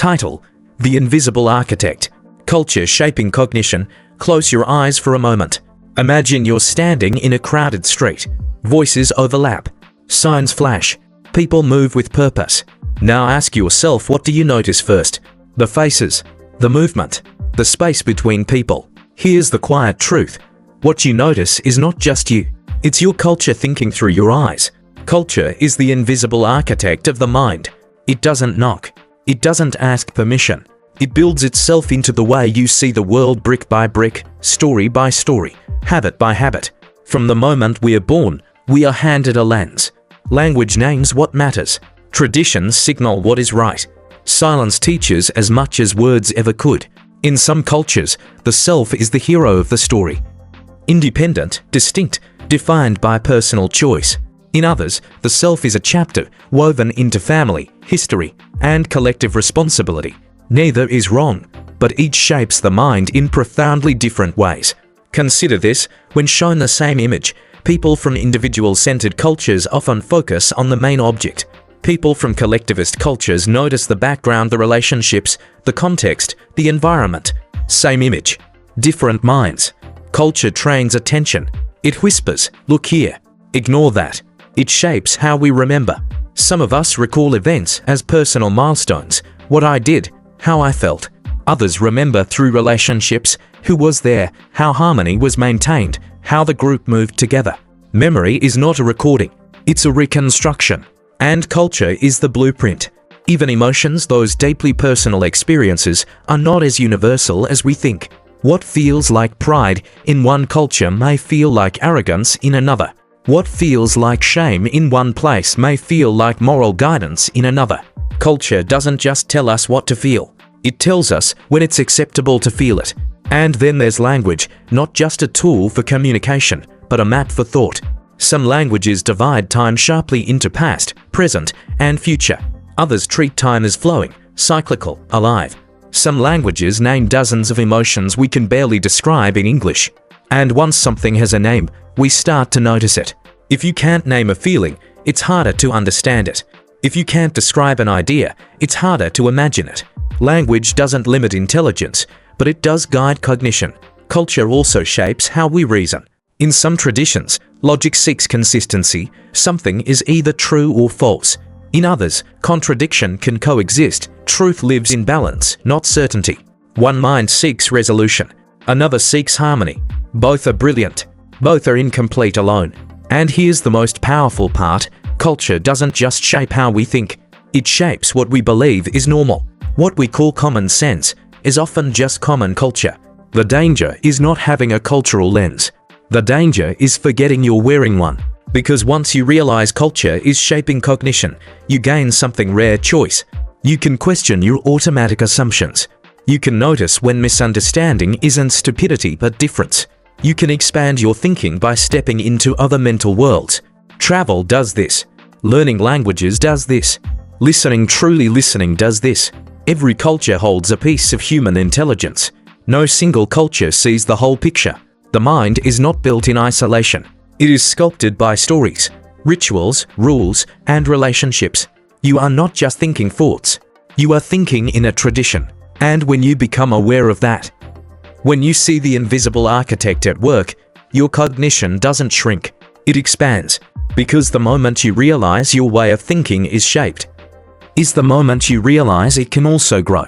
Title: The Invisible Architect. Culture Shaping Cognition. Close your eyes for a moment. Imagine you're standing in a crowded street. Voices overlap. Signs flash. People move with purpose. Now ask yourself, what do you notice first? The faces, the movement, the space between people. Here's the quiet truth. What you notice is not just you. It's your culture thinking through your eyes. Culture is the invisible architect of the mind. It doesn't knock. It doesn't ask permission. It builds itself into the way you see the world, brick by brick, story by story, habit by habit. From the moment we are born, we are handed a lens. Language names what matters. Traditions signal what is right. Silence teaches as much as words ever could. In some cultures, the self is the hero of the story. Independent, distinct, defined by personal choice. In others, the self is a chapter woven into family, history, and collective responsibility. Neither is wrong, but each shapes the mind in profoundly different ways. Consider this: when shown the same image, people from individual-centered cultures often focus on the main object. People from collectivist cultures notice the background, the relationships, the context, the environment. Same image, different minds. Culture trains attention. It whispers, "Look here." Ignore that. It shapes how we remember. Some of us recall events as personal milestones, what I did, how I felt. Others remember through relationships, who was there, how harmony was maintained, how the group moved together. Memory is not a recording, it's a reconstruction. And culture is the blueprint. Even emotions, those deeply personal experiences, are not as universal as we think. What feels like pride in one culture may feel like arrogance in another. What feels like shame in one place may feel like moral guidance in another. Culture doesn't just tell us what to feel. It tells us when it's acceptable to feel it. And then there's language, not just a tool for communication, but a map for thought. Some languages divide time sharply into past, present, and future. Others treat time as flowing, cyclical, alive. Some languages name dozens of emotions we can barely describe in English. And once something has a name, we start to notice it. If you can't name a feeling, it's harder to understand it. If you can't describe an idea, it's harder to imagine it. Language doesn't limit intelligence, but it does guide cognition. Culture also shapes how we reason. In some traditions, logic seeks consistency. Something is either true or false. In others, contradiction can coexist. Truth lives in balance, not certainty. One mind seeks resolution. Another seeks harmony. Both are brilliant. Both are incomplete alone. And here's the most powerful part: culture doesn't just shape how we think. It shapes what we believe is normal. What we call common sense is often just common culture. The danger is not having a cultural lens. The danger is forgetting you're wearing one. Because once you realize culture is shaping cognition, you gain something rare: choice. You can question your automatic assumptions. You can notice when misunderstanding isn't stupidity but difference. You can expand your thinking by stepping into other mental worlds. Travel does this. Learning languages does this. Listening, truly listening, does this. Every culture holds a piece of human intelligence. No single culture sees the whole picture. The mind is not built in isolation. It is sculpted by stories, rituals, rules, and relationships. You are not just thinking thoughts. You are thinking in a tradition. And when you become aware of that, when you see the invisible architect at work, your cognition doesn't shrink. It expands. Because the moment you realize your way of thinking is shaped, is the moment you realize it can also grow.